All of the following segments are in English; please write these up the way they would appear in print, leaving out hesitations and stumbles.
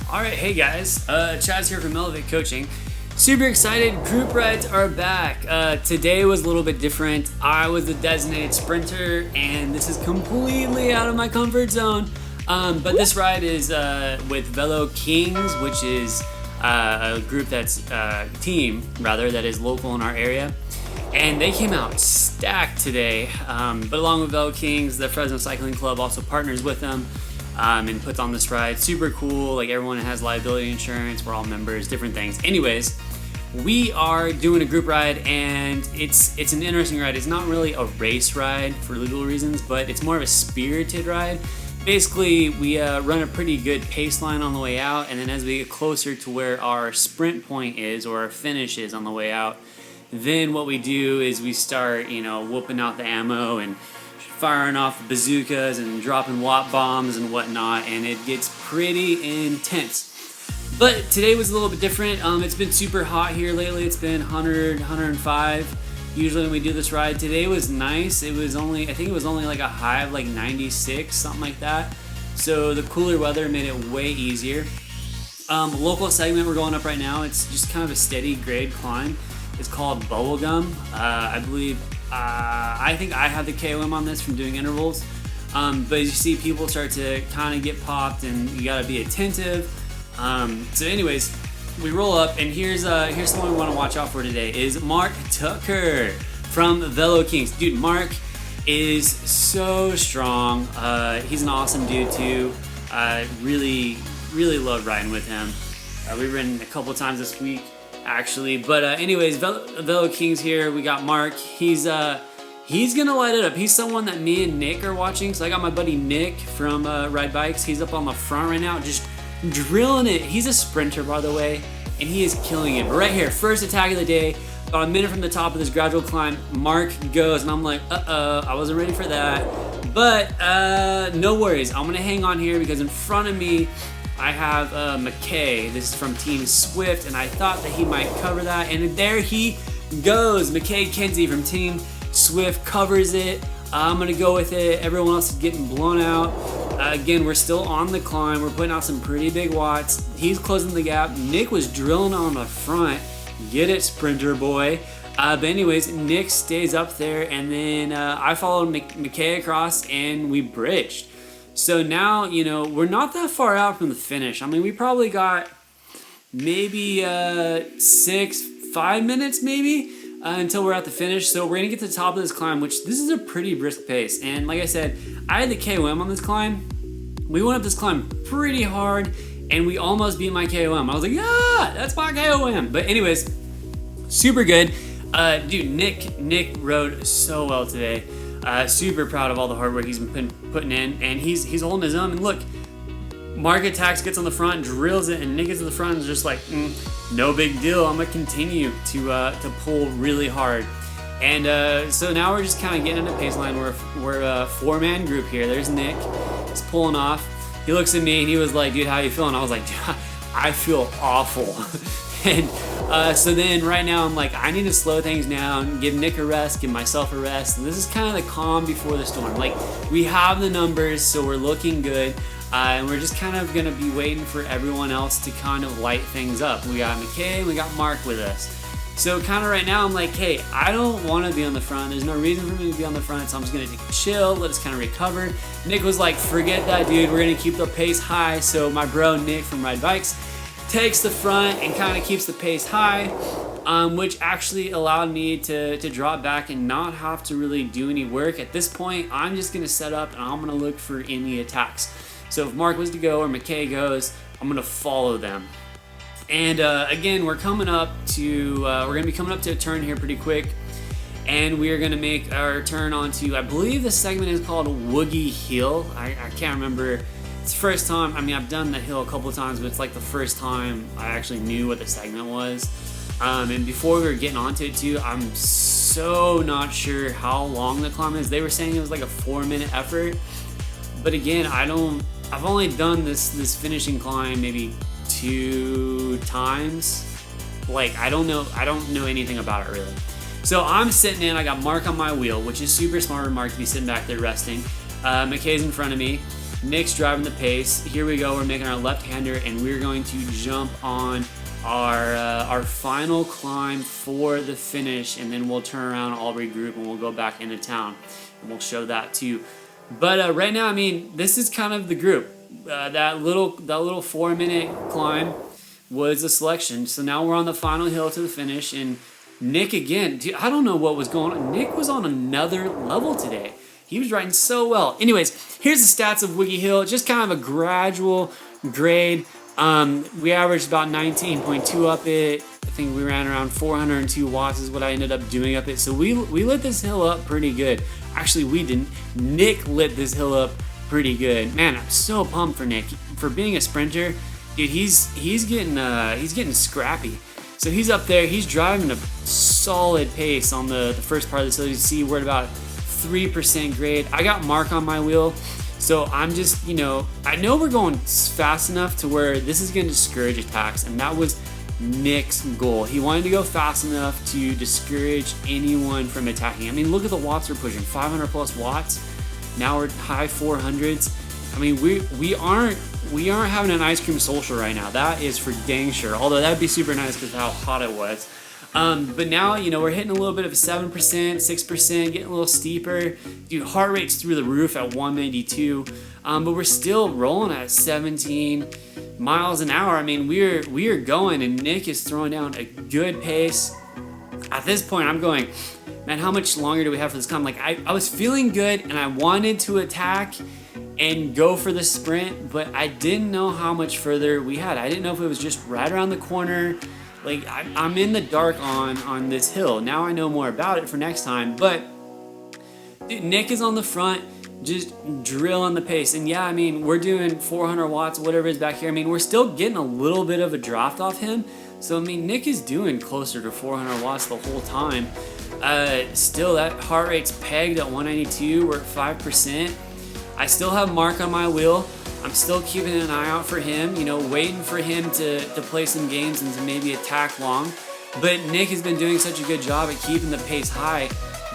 All right, hey guys, Chaz here from Elevate Coaching. Super excited, group rides are back. Today was a little bit different. I was the designated sprinter, and this is completely out of my comfort zone. But this ride is with Velo Kings, which is a group that's team rather that is local in our area. And they came out stacked today. But along with Velo Kings, the Fresno Cycling Club also partners with them. And puts on this ride. Super cool, like everyone has liability insurance, we're all members, different things. Anyways, we are doing a group ride, and it's an interesting ride. It's not really a race ride for legal reasons, but it's more of a spirited ride. Basically, we run a pretty good pace line on the way out, and then as we get closer to where our sprint point is, or our finish is on the way out, then what we do is we start, whooping out the ammo and firing off bazookas and dropping watt bombs and whatnot, and it gets pretty intense. But today was a little bit different. It's been super hot here lately. It's been 100, 105 usually when we do this ride. Today was nice. I think it was only like a high of like 96, something like that. So the cooler weather made it way easier. Local segment we're going up right now, it's just kind of a steady grade climb. It's called Bubblegum. I think I have the KOM on this from doing intervals, but as you see, people start to kind of get popped, and you got to be attentive. So anyways, we roll up, and here's someone we want to watch out for today is Mark Tucker from Velo Kings. Dude, Mark is so strong. He's an awesome dude too. Really love riding with him. We've ridden a couple times this week, actually, but anyways, Velo Kings here. We got Mark. He's gonna light it up. He's someone that me and Nick are watching. So I got my buddy Nick from Ride Bikes. He's up on the front right now, just drilling it. He's a sprinter, by the way, and he is killing it. But right here, first attack of the day, about a minute from the top of this gradual climb, Mark goes, and I'm like, I wasn't ready for that, but no worries. I'm gonna hang on here because in front of me I have McKay. This is from Team Swift, and I thought that he might cover that, and there he goes. McKay Kenzie from Team Swift covers it. I'm gonna go with it. Everyone else is getting blown out. Again, we're still on the climb. We're putting out some pretty big watts. He's closing the gap. Nick was drilling on the front. Get it, sprinter boy. But anyways, Nick stays up there, and then I followed McKay across, and we bridged. So now, we're not that far out from the finish. I mean, we probably got maybe 5 minutes maybe until we're at the finish. So we're going to get to the top of this climb, which this is a pretty brisk pace. And like I said, I had the KOM on this climb. We went up this climb pretty hard, and we almost beat my KOM. I was like, yeah, that's my KOM. But anyways, super good. Dude, Nick rode so well today. Super proud of all the hard work he's been putting in, and he's holding his own. And look, Mark attacks, gets on the front, drills it, and Nick gets to the front and is just like, no big deal. I'm gonna continue to pull really hard. And so now we're just kind of getting into pace line. We're a 4-man group here. There's Nick. He's pulling off. He looks at me and he was like, dude, how you feeling? I was like, dude, I feel awful. And so then right now I'm like, I need to slow things down, give Nick a rest, give myself a rest. And this is kind of the calm before the storm. Like, we have the numbers, so we're looking good. And we're just kind of going to be waiting for everyone else to kind of light things up. We got McKay, we got Mark with us. So kind of right now I'm like, hey, I don't want to be on the front. There's no reason for me to be on the front, so I'm just going to take a chill, let us kind of recover. Nick was like, forget that, dude. We're going to keep the pace high. So my bro Nick from Ride Bikes takes the front and kind of keeps the pace high, which actually allowed me to drop back and not have to really do any work. At this point, I'm just going to set up and I'm going to look for any attacks. So if Mark was to go or McKay goes, I'm going to follow them. And again, we're going to be coming up to a turn here pretty quick, and we are going to make our turn onto, I believe the segment is called Woogie Hill. I can't remember. It's the first time. I mean, I've done the hill a couple of times, but it's like the first time I actually knew what the segment was. And before we were getting onto it too, I'm so not sure how long the climb is. They were saying it was like a 4-minute effort, but again, I've only done this finishing climb maybe 2 times. Like, I don't know anything about it really. So I'm sitting in, I got Mark on my wheel, which is super smart of Mark to be sitting back there resting. McKay's in front of me. Nick's driving the pace. Here we go. We're making our left-hander, and we're going to jump on our final climb for the finish, and then we'll turn around, all regroup, and we'll go back into town, and we'll show that too. But right now, I mean, this is kind of the group. That little 4-minute climb was a selection. So now we're on the final hill to the finish, and Nick again. Dude, I don't know what was going on. Nick was on another level today. He was riding so well. Anyways, here's the stats of Wiggy Hill. Just kind of a gradual grade. We averaged about 19.2 up it. I think we ran around 402 watts is what I ended up doing up it. So we lit this hill up pretty good. Actually, we didn't. Nick lit this hill up pretty good. Man, I'm so pumped for Nick. For being a sprinter, dude, he's getting scrappy. So he's up there. He's driving a solid pace on the first part of this hill. You see we're at about 3% grade. I got Mark on my wheel. So I'm just, I know we're going fast enough to where this is going to discourage attacks, and that was Nick's goal. He wanted to go fast enough to discourage anyone from attacking. I mean, look at the watts we're pushing, 500 plus watts. Now we're high 400s. I mean, we aren't having an ice cream social right now. That is for dang sure. Although that'd be super nice because of how hot it was. But now, we're hitting a little bit of a 7%, 6%, getting a little steeper. Dude, heart rate's through the roof at 192. But we're still rolling at 17 miles an hour. I mean, we are going, and Nick is throwing down a good pace. At this point, I'm going, man, how much longer do we have for this climb? Like, I was feeling good, and I wanted to attack and go for the sprint, but I didn't know how much further we had. I didn't know if it was just right around the corner. Like, I'm in the dark on this hill. Now I know more about it for next time. But dude, Nick is on the front, just drilling the pace. And yeah, I mean, we're doing 400 watts, whatever is back here. I mean, we're still getting a little bit of a draft off him. So, I mean, Nick is doing closer to 400 watts the whole time. Still, that heart rate's pegged at 192. We're at 5%. I still have Mark on my wheel. I'm still keeping an eye out for him, waiting for him to play some games and to maybe attack long. But Nick has been doing such a good job at keeping the pace high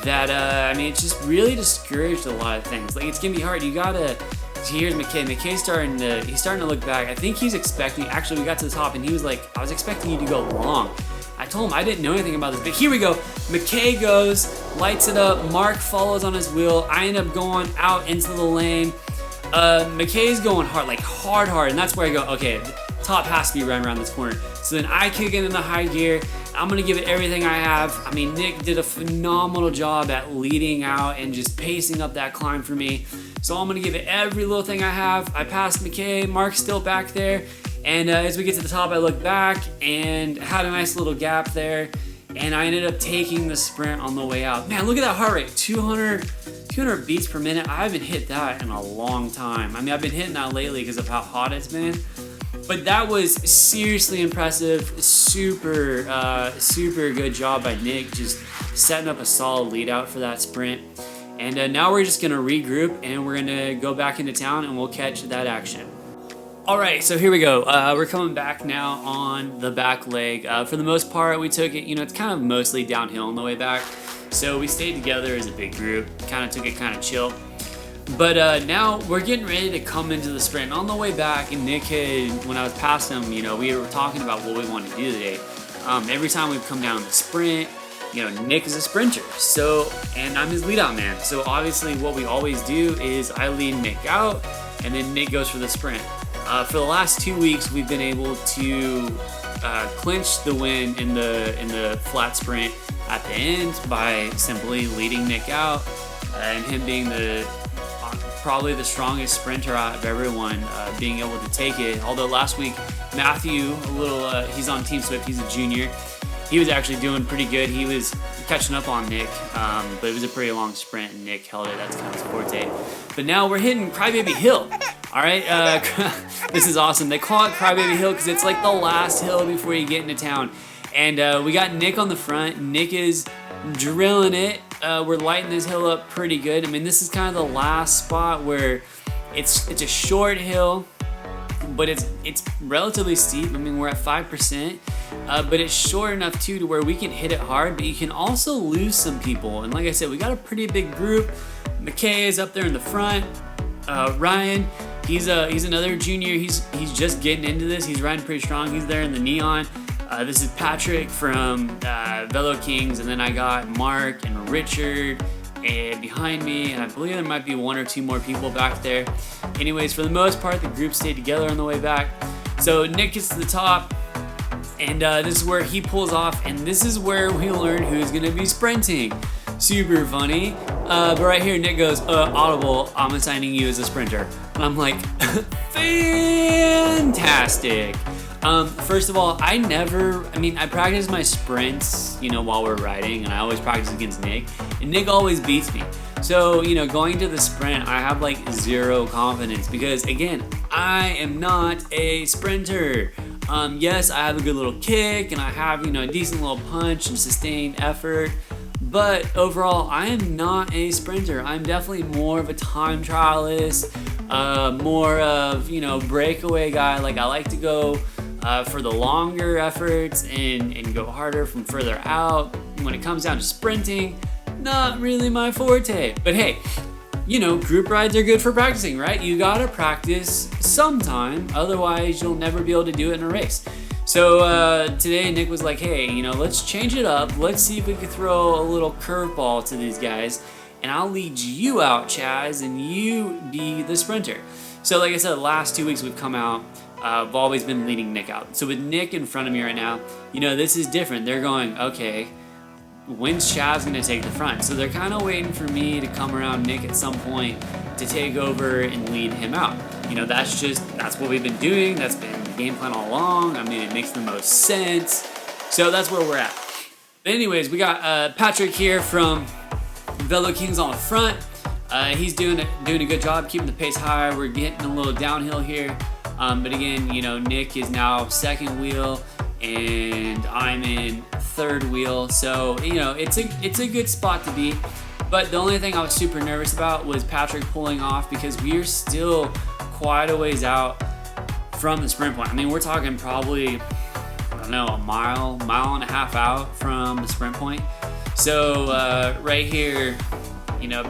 that, it's just really discouraged a lot of things. Like, it's going to be hard. You got to... Here's McKay. McKay's starting to look back. I think he's expecting... Actually, we got to the top, and he was like, I was expecting you to go long. I told him I didn't know anything about this, but here we go. McKay goes, lights it up. Mark follows on his wheel. I end up going out into the lane. McKay's going hard, like hard, and that's where I go, okay, top has to be right around this corner. So then I kick it in the high gear. I'm going to give it everything I have. I mean, Nick did a phenomenal job at leading out and just pacing up that climb for me. So I'm going to give it every little thing I have. I passed McKay. Mark's still back there. And as we get to the top, I look back and had a nice little gap there. And I ended up taking the sprint on the way out. Man, look at that heart rate, 200 beats per minute. I haven't hit that in a long time. I mean, I've been hitting that lately because of how hot it's been. But that was seriously impressive. Super good job by Nick, just setting up a solid lead out for that sprint. And now we're just gonna regroup and we're gonna go back into town and we'll catch that action. All right, so here we go. We're coming back now on the back leg. For the most part, we took it, it's kind of mostly downhill on the way back. So we stayed together as a big group, kind of took it kind of chill. But now we're getting ready to come into the sprint. And on the way back, and Nick had, when I was past him, we were talking about what we wanted to do today. Every time we've come down the sprint, Nick is a sprinter. So, and I'm his lead out man. So obviously what we always do is I lead Nick out, and then Nick goes for the sprint. For the last 2 weeks, we've been able to clinch the win in the flat sprint at the end by simply leading Nick out and him being probably the strongest sprinter out of everyone, being able to take it. Although last week, Matthew, he's on Team Swift, he's a junior. He was actually doing pretty good. He was catching up on Nick, but it was a pretty long sprint, and Nick held it. That's kind of his forte. But now we're hitting Crybaby Hill. All right, this is awesome. They call it Crybaby Hill because it's like the last hill before you get into town. And we got Nick on the front. Nick is drilling it. We're lighting this hill up pretty good. I mean, this is kind of the last spot where it's a short hill, but it's relatively steep. I mean, we're at 5%, but it's short enough too to where we can hit it hard, but you can also lose some people. And like I said, we got a pretty big group. McKay is up there in the front. Ryan, He's another junior. He's just getting into this. He's riding pretty strong. He's there in the neon. This is Patrick from Velo Kings, and then I got Mark and Richard and behind me, and I believe there might be 1 or 2 more people back there. Anyways, for the most part, the group stayed together on the way back. So Nick gets to the top, and this is where he pulls off, and this is where we learn who's gonna be sprinting. Super funny. But right here, Nick goes, Audible, I'm assigning you as a sprinter. And I'm like, fantastic. First of all, I practice my sprints, while we're riding, and I always practice against Nick, and Nick always beats me. So, going to the sprint, I have like 0 confidence because, again, I am not a sprinter. Yes, I have a good little kick, and I have, a decent little punch and sustained effort, but overall, I am not a sprinter. I'm definitely more of a time trialist, more of, breakaway guy. Like, I like to go for the longer efforts and go harder from further out. When it comes down to sprinting, not really my forte. But hey, group rides are good for practicing, right? You gotta practice sometime, otherwise you'll never be able to do it in a race. So today Nick was like, hey, let's change it up. Let's see if we could throw a little curveball to these guys, and I'll lead you out, Chaz, and you be the sprinter. So like I said, the last 2 weeks we've come out, I've always been leading Nick out. So with Nick in front of me right now, this is different. They're going, okay, when's Chaz gonna take the front? So they're kind of waiting for me to come around Nick at some point to take over and lead him out. That's what we've been doing. That's been the game plan all along. It makes the most sense. So that's where we're at. But anyways, we got Patrick here from Velo Kings on the front. He's doing a good job keeping the pace high. We're getting a little downhill here. But again, Nick is now second wheel and I'm in third wheel. So, it's a good spot to be. But the only thing I was super nervous about was Patrick pulling off because we are still quite a ways out from the sprint point. We're talking probably, a mile and a half out from the sprint point. So right here,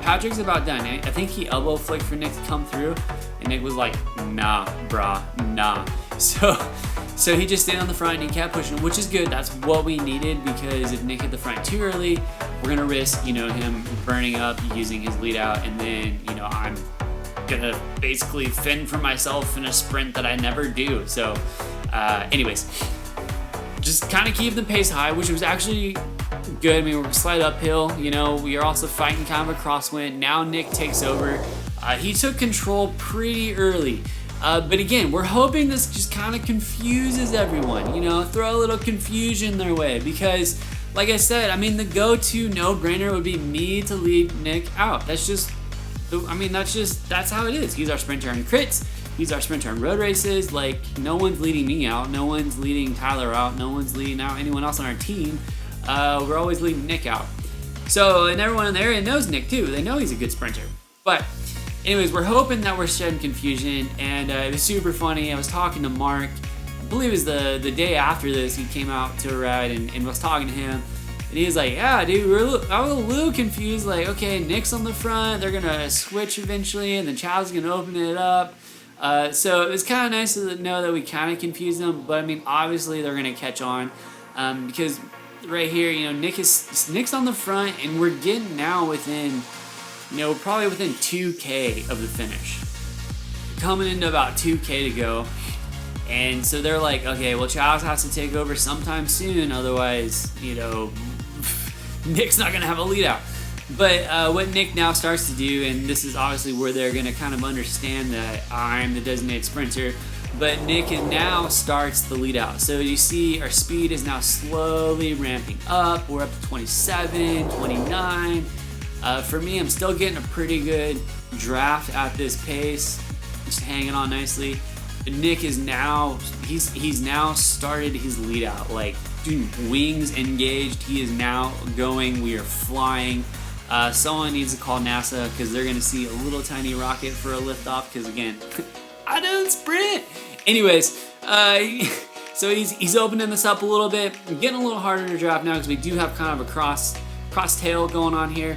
Patrick's about done. I think he elbow flicked for Nick to come through, and Nick was like, nah, brah, nah. So he just stayed on the front and he kept pushing, which is good. That's what we needed, because if Nick hit the front too early, we're gonna risk, him burning up using his lead out, and then, I'm gonna basically fend for myself in a sprint that I never do. So, anyways, just kind of keep the pace high, which was actually good. We're slight uphill. We are also fighting kind of a crosswind. Now Nick takes over. He took control pretty early. But again, we're hoping this just kind of confuses everyone, throw a little confusion their way, because like I said, the go-to no-brainer would be me to lead Nick out. That's how it is. He's our sprinter in crits. He's our sprinter in road races. Like, no one's leading me out. No one's leading Tyler out. No one's leading out anyone else on our team. We're always leading Nick out. So, and everyone in the area knows Nick too. They know he's a good sprinter. But anyways, we're hoping that we're shedding confusion, and it was super funny. I was talking to Mark, I believe it was the day after this, he came out to a ride and was talking to him, and he was like, yeah, dude, I was a little confused, like, okay, Nick's on the front, they're gonna switch eventually, and then Chaz is gonna open it up. So it was kind of nice to know that we kind of confused them, but obviously they're gonna catch on, because right here, Nick's on the front, and we're getting now within, probably within 2K of the finish. Coming into about 2K to go. And so they're like, okay, well, Chaz has to take over sometime soon, otherwise, Nick's not going to have a lead out. But what Nick now starts to do, and this is obviously where they're going to kind of understand that I'm the designated sprinter, but Nick now starts the lead out. So you see our speed is now slowly ramping up. We're up to 27, 29. For me, I'm still getting a pretty good draft at this pace, just hanging on nicely. But Nick is now, he's now started his lead out, like, dude, wings engaged. He is now going, we are flying. Someone needs to call NASA, because they're gonna see a little tiny rocket for a liftoff, because again, I don't sprint. Anyways, so he's opening this up a little bit, getting a little harder to draft now, because we do have kind of a cross tail going on here.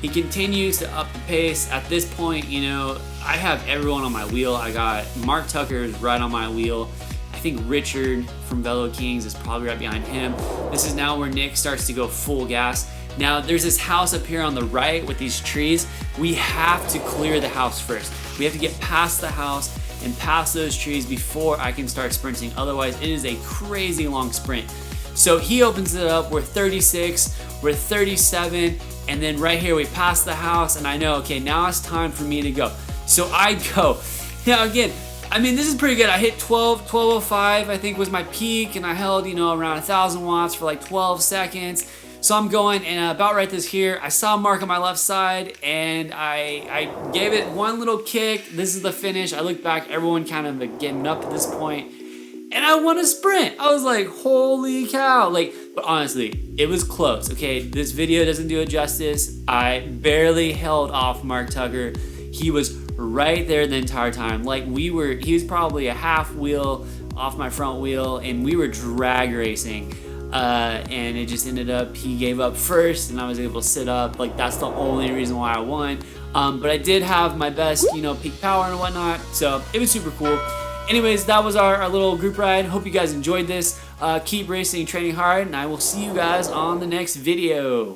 He continues to up the pace. At this point, you know, I have everyone on my wheel. I got Mark Tucker is right on my wheel. I think Richard from Velo Kings is probably right behind him. This is now where Nick starts to go full gas. Now there's this house up here on the right with these trees. We have to clear the house first. We have to get past the house and past those trees before I can start sprinting. Otherwise, it is a crazy long sprint. So he opens it up. We're 36, we're 37, and then right here we pass the house, and I know, okay, now it's time for me to go. So I go. Now again, I mean, this is pretty good. I hit 1205, I think was my peak, and I held, you know, around 1,000 watts for like 12 seconds. So I'm going, and about right this here, I saw Mark on my left side, and I gave it one little kick. This is the finish. I looked back, everyone kind of getting up at this point, and I won a sprint. I was like, holy cow. Like, but honestly, it was close, okay? This video doesn't do it justice. I barely held off Mark Tucker. He was right there the entire time. Like, he was probably a half wheel off my front wheel, and we were drag racing. And it just ended up, he gave up first, and I was able to sit up. Like, that's the only reason why I won. But I did have my best, you know, peak power and whatnot, so it was super cool. Anyways, that was our little group ride. Hope you guys enjoyed this. Keep racing, training hard, and I will see you guys on the next video.